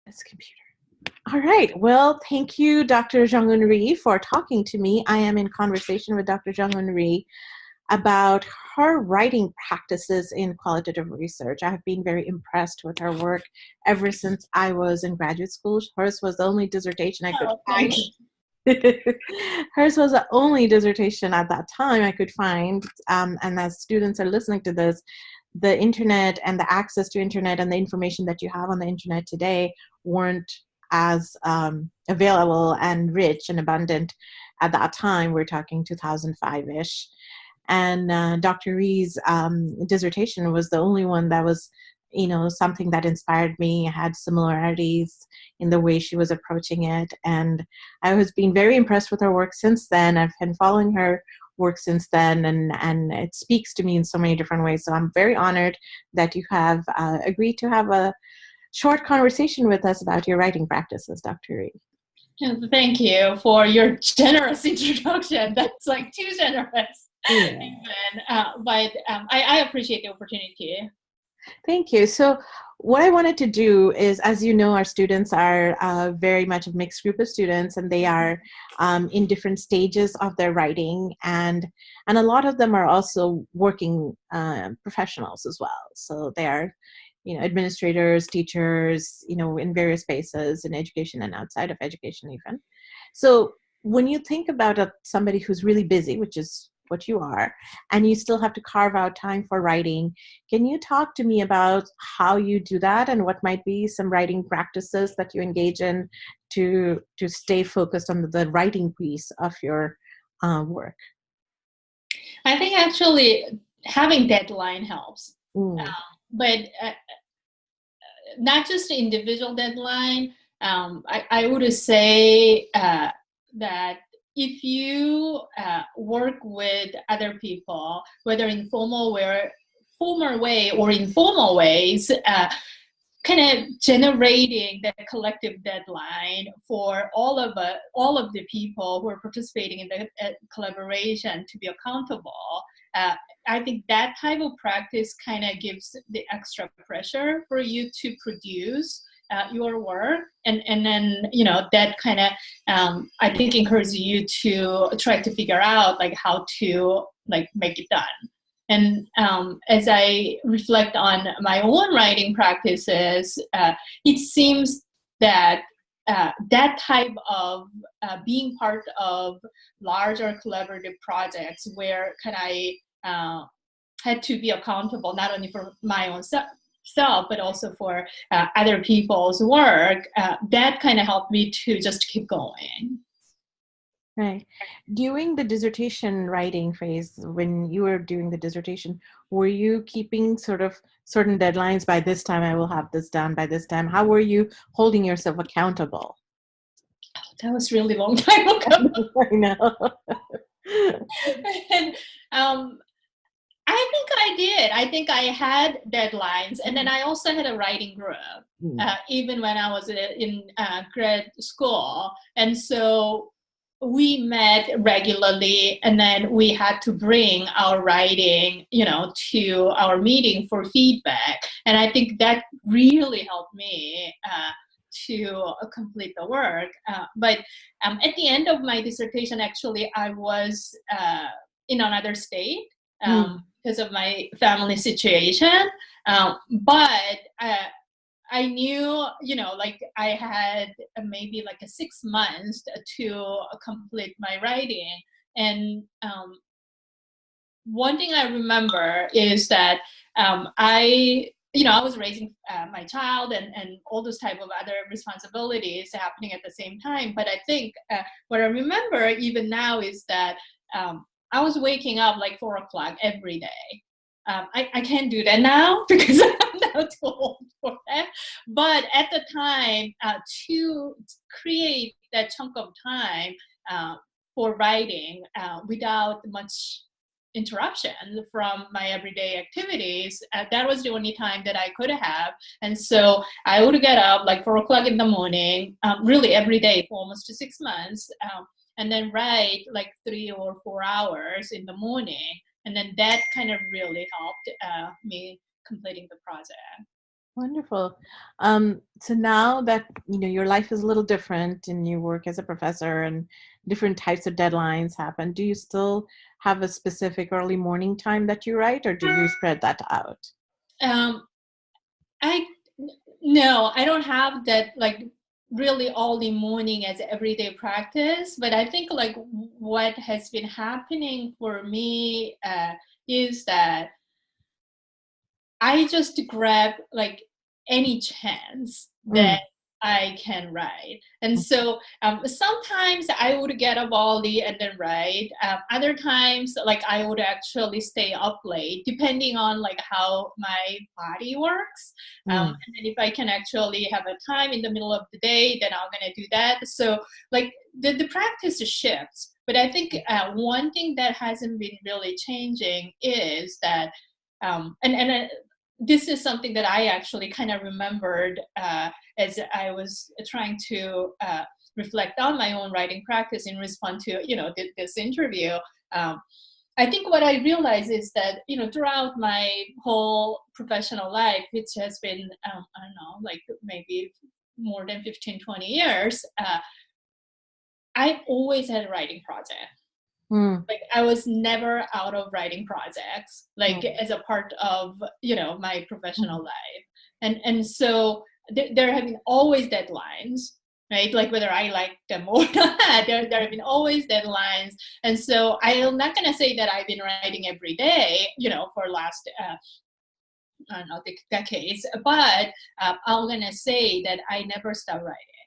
This computer. All right. Well, thank you, Dr. Jeong-eun Rhee, for talking to me. I am in conversation with Dr. Jeong-eun Rhee about her writing practices in qualitative research. I have been very impressed with her work ever since I was in graduate school. Hers was the only dissertation I could find. Hers was the only dissertation at that time I could find. And as students are listening to this, the internet and the access to internet and the information that you have on the internet today weren't as available and rich and abundant at that time. We're talking 2005-ish. And Dr. Rhee's dissertation was the only one that was, something that inspired me, had similarities in the way she was approaching it. And I was being very impressed with her work since then. I've been following her work since then, and it speaks to me in so many different ways. So I'm very honored that you have agreed to have a short conversation with us about your writing practices, Dr. Rhee. Thank you for your generous introduction. That's like too generous. Yeah. Even, but I appreciate the opportunity. Thank you. So what I wanted to do is, as you know, our students are very much a mixed group of students, and they are in different stages of their writing, and a lot of them are also working professionals as well. So they are, administrators, teachers, in various spaces in education and outside of education even. So when you think about somebody who's really busy, which is what you are, and you still have to carve out time for writing, can you talk to me about how you do that and what might be some writing practices that you engage in to stay focused on the writing piece of your work? I think actually having deadline helps, but not just individual deadline. I would say that if you work with other people, whether in formal way or informal ways, kind of generating that collective deadline for all of the people who are participating in the collaboration to be accountable. I think that type of practice kind of gives the extra pressure for you to produce your work, and then that kind of I think encourages you to try to figure out like how to like make it done. And as I reflect on my own writing practices, it seems that that type of being part of larger collaborative projects where can I had to be accountable not only for my own self, but also for other people's work, that kind of helped me to just keep going. Right. During the dissertation writing phase, when you were doing the dissertation, were you keeping sort of certain deadlines? By this time, I will have this done by this time. How were you holding yourself accountable? Oh, that was really long time ago. I know. And, I think I did. I think I had deadlines, and then I also had a writing group, even when I was in grad school. And so we met regularly, and then we had to bring our writing, to our meeting for feedback. And I think that really helped me to complete the work. But at the end of my dissertation, actually, I was in another state. Because of my family situation. But I knew, like I had maybe like 6 months to complete my writing. And one thing I remember is that I was raising my child and all those type of other responsibilities happening at the same time. But I think what I remember even now is that I was waking up like 4 o'clock every day. I can't do that now because I'm now too old for that. But at the time, to create that chunk of time for writing without much interruption from my everyday activities, that was the only time that I could have. And so I would get up like 4 o'clock in the morning, really every day for almost 6 months. And then write like 3 or 4 hours in the morning. And then that kind of really helped me completing the project. Wonderful. So now that your life is a little different and you work as a professor and different types of deadlines happen, do you still have a specific early morning time that you write, or do you spread that out? Um, I No, I don't have that like really early morning as everyday practice, but I think like what has been happening for me is that I just grab like any chance that Mm, I can write. And so sometimes I would get up early and then write. Other times, like I would actually stay up late, depending on like how my body works. mm, And then if I can actually have a time in the middle of the day, then I'm gonna do that. So like the practice shifts. But I think one thing that hasn't been really changing is that and this is something that I actually kind of remembered as I was trying to reflect on my own writing practice in response to this interview. Um, I think what I realized is that throughout my whole professional life, which has been I don't know, like maybe more than 15, 20 years, I always had a writing project. mm, Like I was never out of writing projects, like mm, as a part of my professional mm. life, and so there have been always deadlines, right? Like whether I like them or not, there have been always deadlines, and so I'm not gonna say that I've been writing every day, for last I don't know decades, but I'm gonna say that I never stop writing.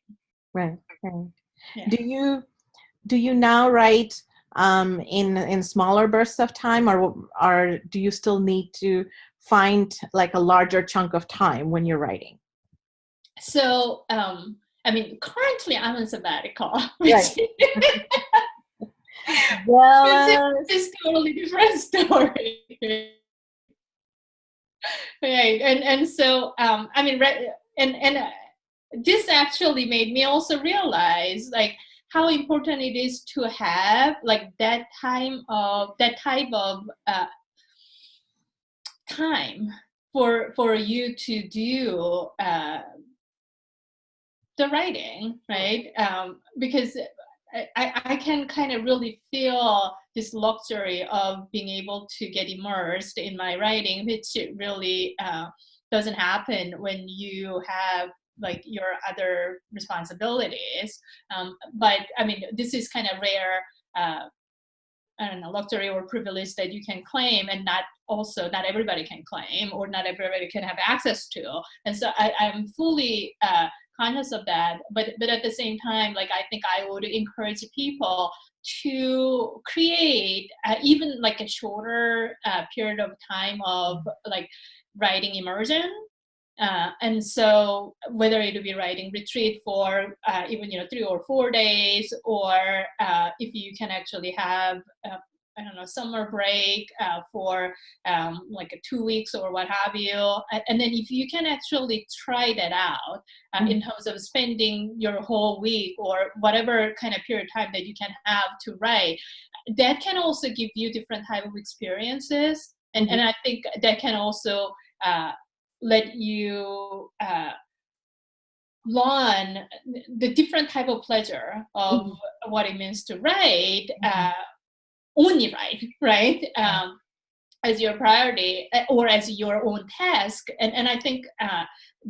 Right, right. Yeah. Do you now write in smaller bursts of time, or do you still need to find like a larger chunk of time when you're writing? So I mean, currently I'm on sabbatical, Right. which which Well, is totally different story. Right. And so I mean and this actually made me also realize like how important it is to have like that type of time for you to do the writing, right? Because I can kind of really feel this luxury of being able to get immersed in my writing, which really doesn't happen when you have like your other responsibilities. But I mean, this is kind of rare. I don't know, luxury or privilege that you can claim, and not everybody can claim, or not everybody can have access to. And so I'm fully conscious of that. But at the same time, like I think I would encourage people to create even like a shorter period of time of like writing immersion. And so whether it will be writing retreat for even 3 or 4 days, or if you can actually have I don't know, summer break for like 2 weeks or what have you, and then if you can actually try that out in terms of spending your whole week or whatever kind of period of time that you can have to write, that can also give you different type of experiences, and mhm, I think that can also let you learn the different type of pleasure of mhm, what it means to write, mhm, only write, right? As your priority or as your own task. And I think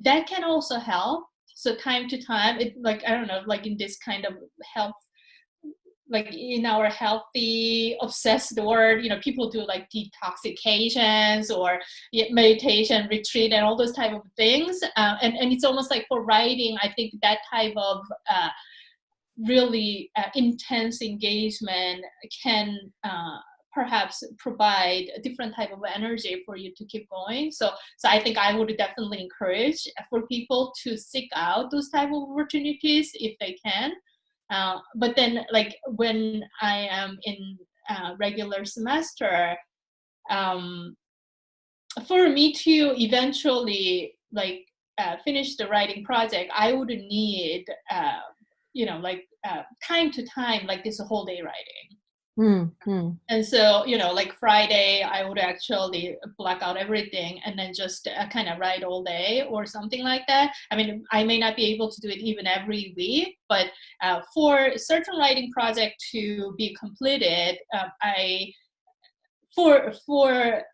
that can also help. So time to time, it like, I don't know, like in this kind of health, like in our healthy obsessed world, people do like detoxifications or meditation retreat and all those type of things, and it's almost like for writing, I think that type of really intense engagement can perhaps provide a different type of energy for you to keep going. So I think I would definitely encourage for people to seek out those type of opportunities if they can. But then, like when I am in regular semester, um, for me to eventually like finish the writing project, I would need like time to time, like this whole day writing. Mm-hmm. And so, like Friday, I would actually black out everything and then just kind of write all day or something like that. I mean, I may not be able to do it even every week, but for a certain writing project to be completed, for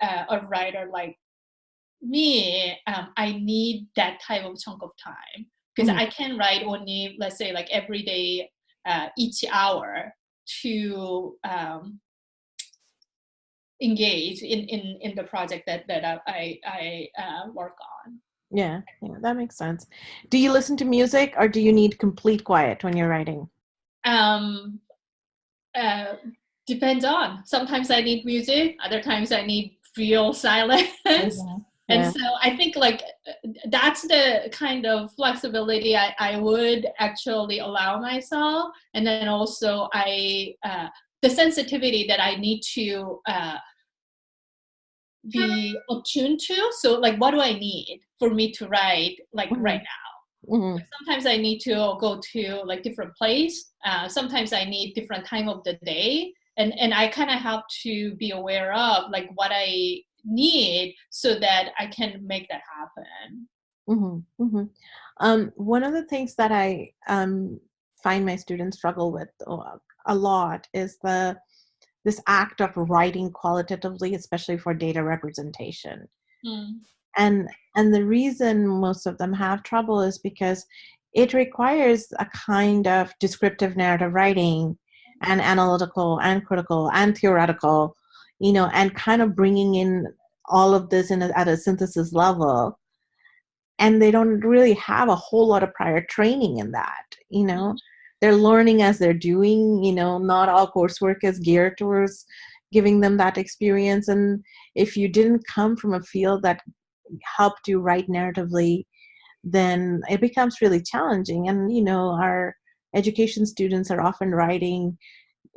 a writer like me, I need that type of chunk of time because Mm-hmm. I can write only, let's say, like every day, each hour to engage in the project that I work on. Yeah, that makes sense. Do you listen to music or do you need complete quiet when you're writing? Um, uh, Depends on. Sometimes I need music. Other times I need real silence. Mhm. And Yeah. so I think like that's the kind of flexibility I would actually allow myself. And then also the sensitivity that I need to be attuned to. So like, what do I need for me to write like right Hmm. now? Hmm. Like, sometimes I need to go to like different place. Sometimes I need different time of the day, and I kind of have to be aware of like what I need so that I can make that happen. Hmm. Hmm. One of the things that I find my students struggle with a lot is this act of writing qualitatively, especially for data representation. Mm. And the reason most of them have trouble is because it requires a kind of descriptive narrative writing and analytical and critical and theoretical, and kind of bringing in all of this at a synthesis level. And they don't really have a whole lot of prior training in that. They're learning as they're doing. Not all coursework is geared towards giving them that experience. And if you didn't come from a field that helped you write narratively, then it becomes really challenging. And our education students are often writing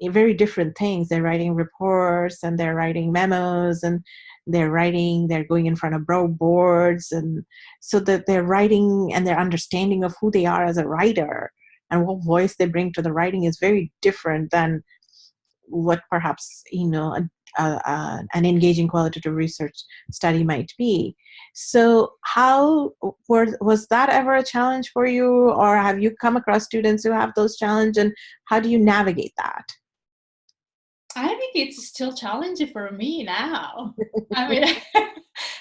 very different things. They're writing reports and they're writing memos and they're going in front of boards, and so that their writing and their understanding of who they are as a writer and what voice they bring to the writing is very different than what perhaps an engaging qualitative research study might be. So how was that ever a challenge for you, or have you come across students who have those challenges, and how do you navigate that? I think it's still challenging for me now. I mean,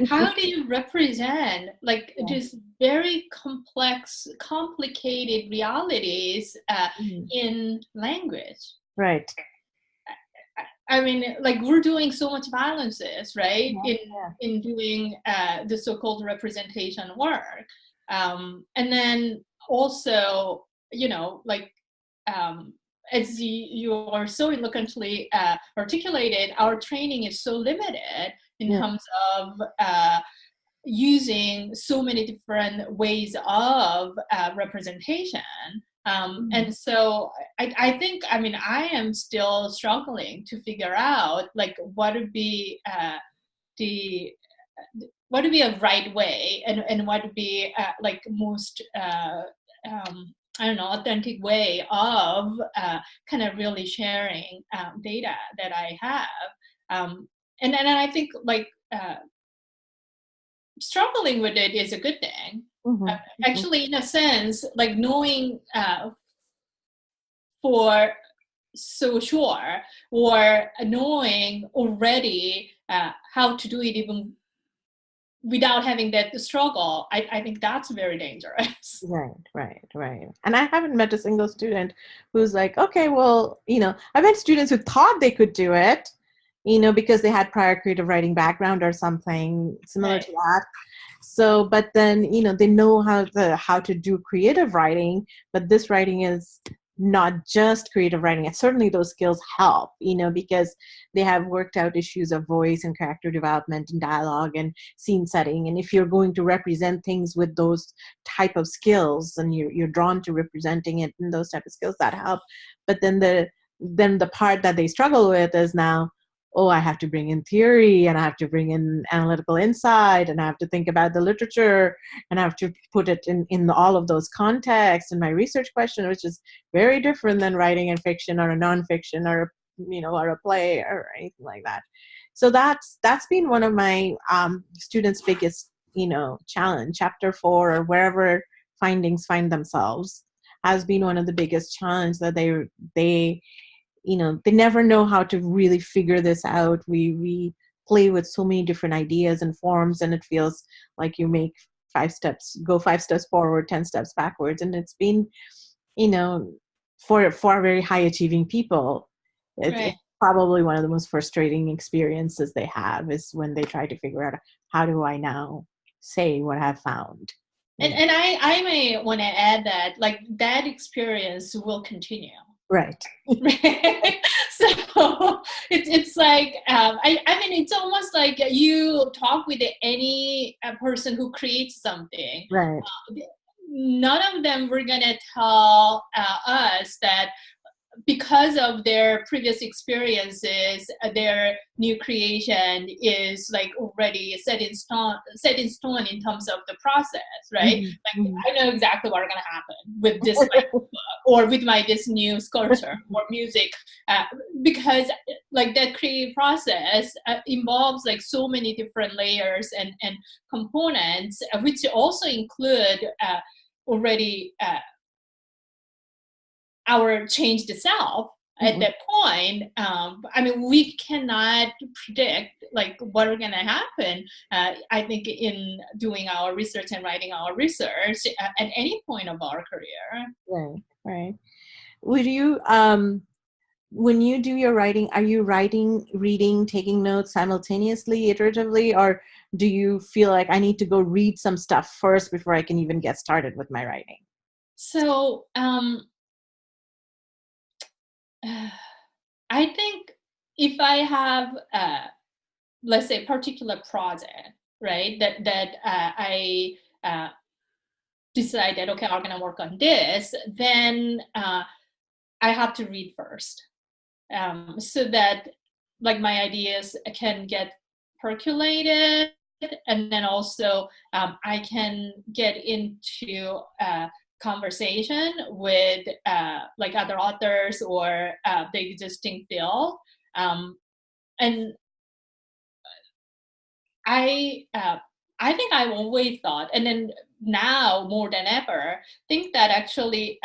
how do you represent like Yeah. just very complex, complicated realities Mhm. in language? Right. I mean, like we're doing so much balances, right? Yeah. Yeah. In doing the so-called representation work, and then also, like um, as you are so eloquently articulated, our training is so limited in Yeah. terms of using so many different ways of representation. Mhm. And so I think, I mean, I am still struggling to figure out like the what would be a right way, and what would be like most I don't know, authentic way of kind of really sharing data that I have. And I think like struggling with it is a good thing. Uh, Mhm. Mhm. Actually, in a sense, like knowing for so sure, or knowing already how to do it even without having that struggle, I think that's very dangerous. Right, right, right. And I haven't met a single student who's like, okay, well, I've met students who thought they could do it, because they had prior creative writing background or something similar Right. to that. So, but then, they know how to do creative writing, but this writing is not just creative writing. And certainly those skills help, because they have worked out issues of voice and character development and dialogue and scene setting. And if you're going to represent things with those type of skills and you're drawn to representing it and those type of skills, that help. But then the part that they struggle with is now, oh, I have to bring in theory and I have to bring in analytical insight and I have to think about the literature and I have to put it in all of those contexts in my research question, which is very different than writing in fiction or a nonfiction or or a play or anything like that. So that's been one of my students' biggest, challenge. Chapter 4 or wherever findings find themselves has been one of the biggest challenge that they they never know how to really figure this out. We play with so many different ideas and forms, and it feels like you make 5 steps forward, 10 steps backwards. And it's been, for very high achieving people, it's probably one of the most frustrating experiences they have is when they try to figure out, how do I now say what I've found? And I may want to add that, like, that experience will continue. Right. So it's like, I mean, it's almost like you talk with any person who creates something. Right. None of them were going to tell us that because of their previous experiences, their new creation is like already set in stone in terms of the process, right? Mm-hmm. Like, I know exactly what's going to happen with this, or with this new sculpture or music, because like that creative process involves like so many different layers and components, which also include already our changed self at that point. I mean, we cannot predict like what are going to happen. I think in doing our research and writing our research at any point of our career. Right. Would you, when you do your writing, are you writing, reading, taking notes simultaneously, iteratively, or do you feel like I need to go read some stuff first before I can even get started with my writing? So, I think if I have, let's say, particular project, right, that I decided, okay, I'm going to work on this, then I have to read first, so that like my ideas can get percolated, and then also I can get into conversation with like other authors or the existing field, and I think I've always thought, and then now more than ever, think that actually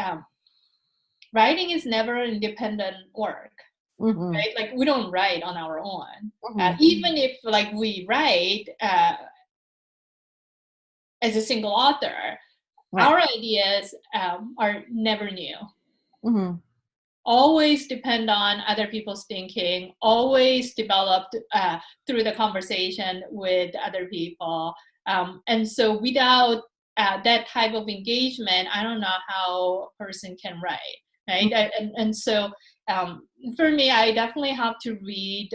writing is never independent work. Right? Like, we don't write on our own. Even if like we write as a single author, our ideas are never new. Always depend on other people's thinking, always developed through the conversation with other people. And so without that type of engagement, I don't know how a person can write, right? And so for me, I definitely have to read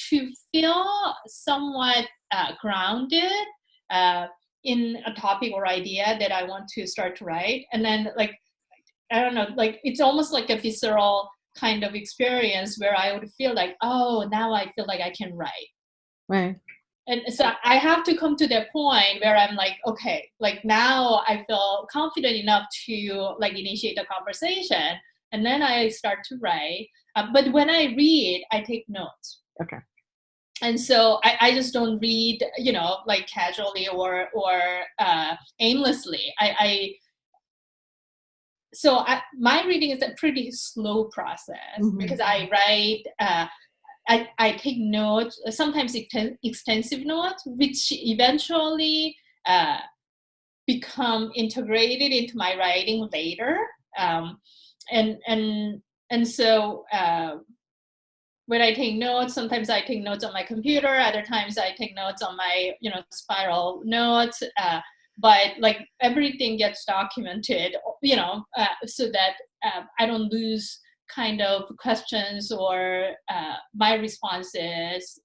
to feel somewhat grounded in a topic or idea that I want to start to write. And then, like, I don't know, like, it's almost like a visceral kind of experience where I would feel like, oh, now I feel like I can write. Right. And so I have to come to that point where I'm like, okay, like now I feel confident enough to like initiate a conversation, and then I start to write. But when I read, I take notes. Okay. And so I just don't read, like casually or aimlessly. So my reading is a pretty slow process because I write, I take notes, sometimes extensive notes, which eventually become integrated into my writing later. And so when I take notes, sometimes I take notes on my computer, other times I take notes on my, spiral notes. But like everything gets documented, so that I don't lose kind of questions or my responses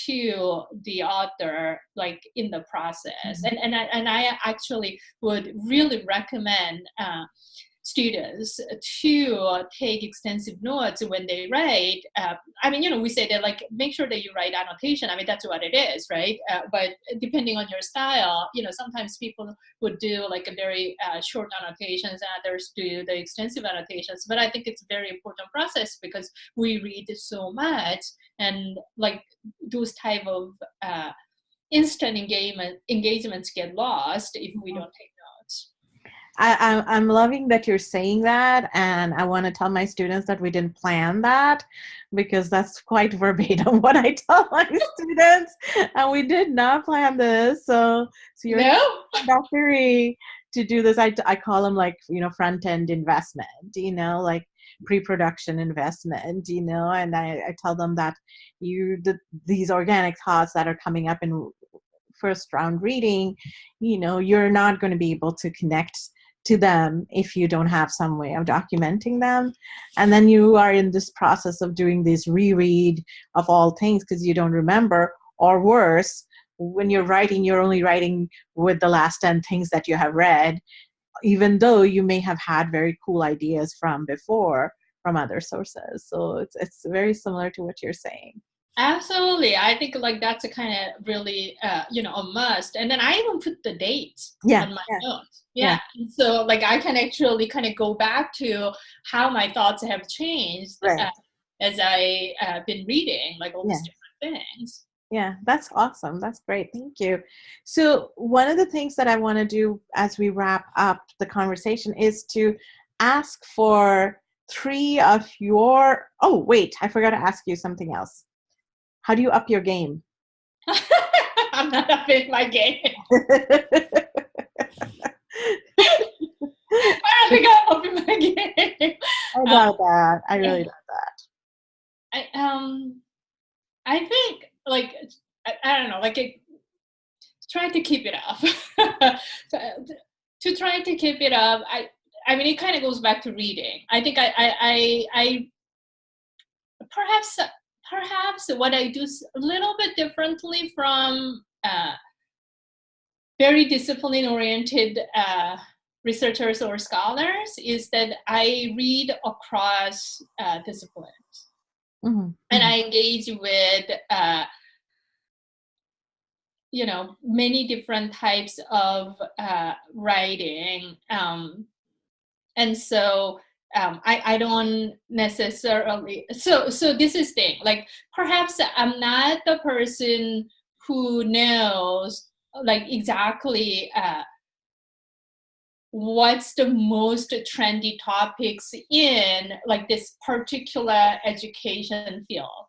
to the author, like in the process. And I actually would really recommend students to take extensive notes when they write. I mean, we say that like make sure that you write annotation. I mean, that's what it is, right? But depending on your style, sometimes people would do like a very short annotations, and others do the extensive annotations. But I think it's a very important process because we read so much, and like those type of instant engagements get lost if we don't take notes. I'm loving that you're saying that, and I want to tell my students that we didn't plan that, because that's quite verbatim what I tell my students, and we did not plan this. So you're Dr. Rhee to do this. I call them like front end investment, like pre-production investment, and I tell them that these organic thoughts that are coming up in first round reading, you're not going to be able to connect to them if you don't have some way of documenting them. And then you are in this process of doing this reread of all things because you don't remember, or worse, when you're writing, you're only writing with the last 10 things that you have read, even though you may have had very cool ideas from before from other sources. So it's very similar to what you're saying. Absolutely. I think like that's a kind of really, a must. And then I even put the dates on my notes. Yeah. So like I can actually kind of go back to how my thoughts have changed as I been reading like all these different things. Yeah, that's awesome. That's great. Thank you. So one of the things that I want to do as we wrap up the conversation is to ask for 3 of your, oh, wait, I forgot to ask you something else. How do you up your game? I'm not upping my game. I don't think I'm upping my game. I doubt that. I really doubt that. I think like I don't know, like try to keep it up. To try to keep it up, I mean, it kind of goes back to reading. I think I perhaps what I do a little bit differently from very discipline-oriented researchers or scholars is that I read across disciplines. Mm-hmm. And I engage with many different types of writing, and so I don't necessarily. So this is thing. Like perhaps I'm not the person who knows like exactly what's the most trendy topics in like this particular education field.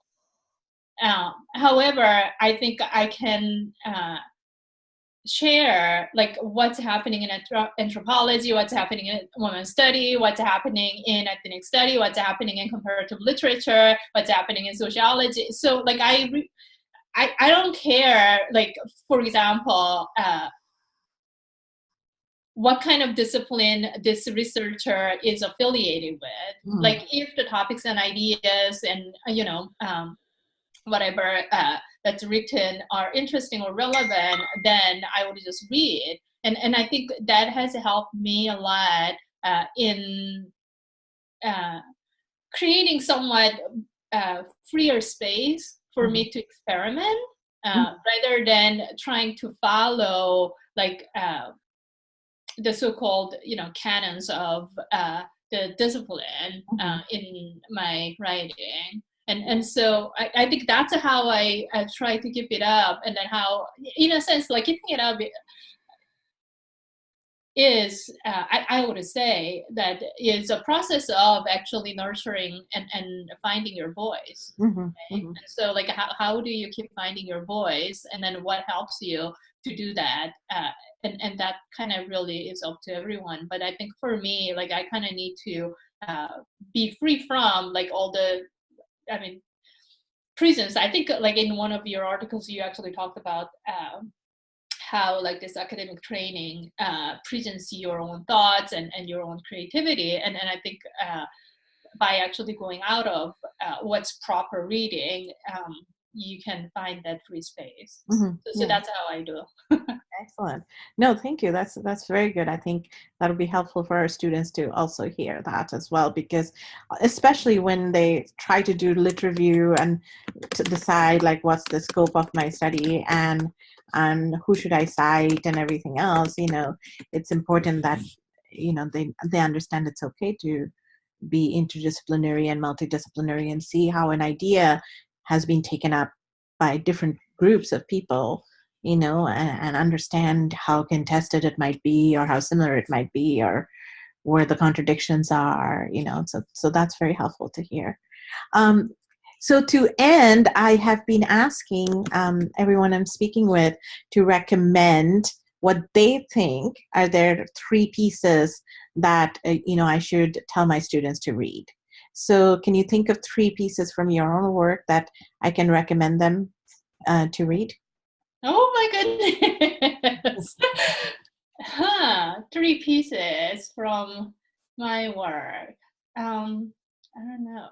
However, I think I can share like what's happening in anthropology, what's happening in women's study, what's happening in ethnic study, what's happening in comparative literature, what's happening in sociology. So like I don't care, like for example, what kind of discipline this researcher is affiliated with. Mm. Like if the topics and ideas and whatever that's written are interesting or relevant, then I would just read. And I think that has helped me a lot in creating somewhat freer space for me to experiment rather than trying to follow like the so-called canons of the discipline in my writing. And so I think that's how I try to keep it up, and then how, in a sense, like keeping it up is, I would say that is a process of actually nurturing and finding your voice. Mm-hmm, right? Mm-hmm. So like how do you keep finding your voice, and then what helps you to do that? And that kind of really is up to everyone. But I think for me, like I kind of need to be free from like all the, I mean, prisons. I think like in one of your articles, you actually talked about how like this academic training prisons your own thoughts and your own creativity. And I think by actually going out of what's proper reading, you can find that free space. Mm-hmm. So that's how I do. Excellent. No, thank you. That's very good. I think that'll be helpful for our students to also hear that as well, because especially when they try to do lit review and to decide like what's the scope of my study and who should I cite and everything else, it's important that they understand it's okay to be interdisciplinary and multidisciplinary and see how an idea has been taken up by different groups of people, and understand how contested it might be or how similar it might be or where the contradictions are, so that's very helpful to hear. um, so to end, I have been asking everyone I'm speaking with to recommend what they think are their three pieces that I should tell my students to read. So can you think of three pieces from your own work that I can recommend them to read? Oh my goodness. Three pieces from my work. I don't know.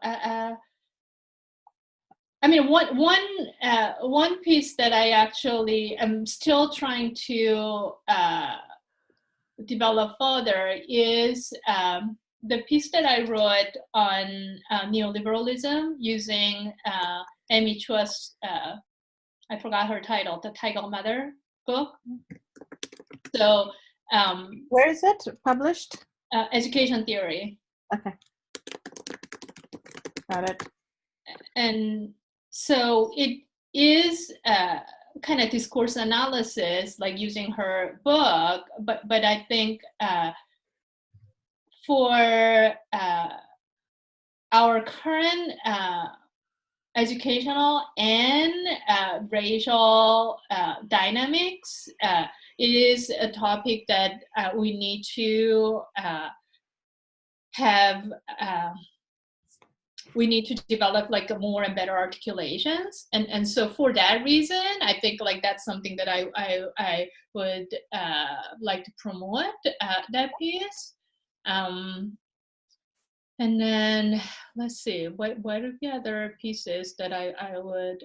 I mean, one piece that I actually am still trying to develop further is the piece that I wrote on neoliberalism using Amy Chua's, I forgot her title, the Tiger Mother book. So, where is it published? Education Theory. Okay, got it. And so it is kind of discourse analysis, like using her book, but I think for our current educational and racial dynamics, it is a topic that we need to have. We need to develop like a more and better articulations, and so for that reason, I think like that's something that I would like to promote that piece. And then let's see, what are the other pieces that I would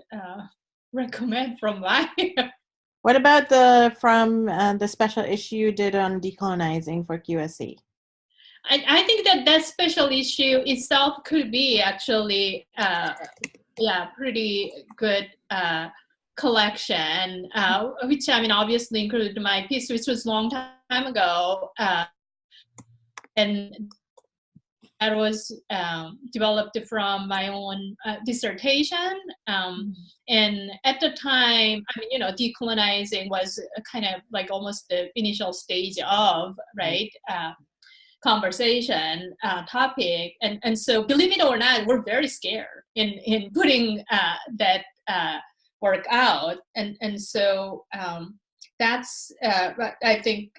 recommend from my What about from the special issue you did on decolonizing for QSC? I think that special issue itself could be actually pretty good collection, which I mean obviously included my piece, which was a long time ago, and that was developed from my own dissertation. And at the time, I mean, decolonizing was kind of like almost the initial stage of, right, conversation topic. And so, believe it or not, we're very scared in putting that work out. And so, that's I think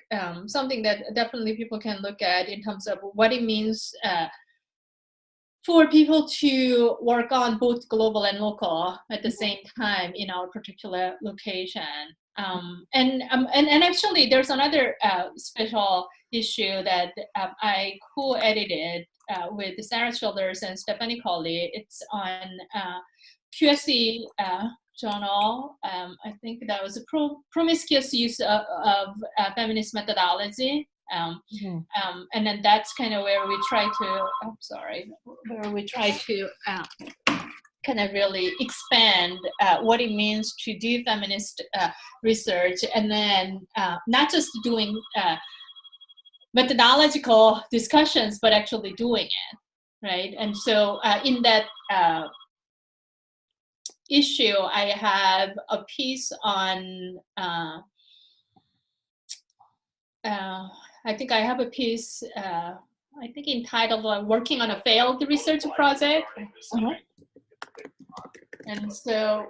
something that definitely people can look at in terms of what it means for people to work on both global and local at the same time in our particular location. And actually, there's another special issue that I co-edited with Sarah Childers and Stephanie Colley. It's on QSC journal. I think that was a promiscuous use of feminist methodology. And then that's kind of where we try to, kind of really expand what it means to do feminist research, and then not just doing methodological discussions, but actually doing it, right? And so in that issue, I have a piece on, I think I have a piece, I think entitled Working on a Failed Research Project. And so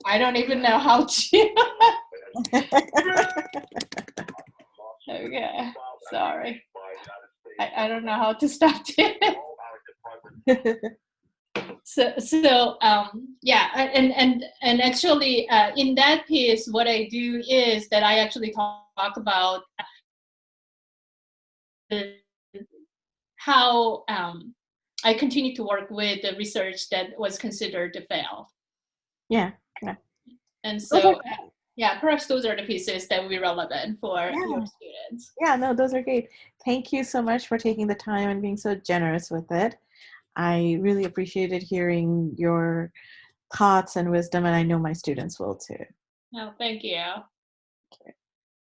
I don't even know how to. Okay, sorry. I don't know how to stop it. So yeah, and actually in that piece, what I do is that I actually talk about how I continue to work with the research that was considered to fail. Yeah. And so Yeah, perhaps those are the pieces that will be relevant for your Yeah. students. Yeah, no, those are great. Thank you so much for taking the time and being so generous with it. I really appreciated hearing your thoughts and wisdom, and I know my students will too. No, thank you.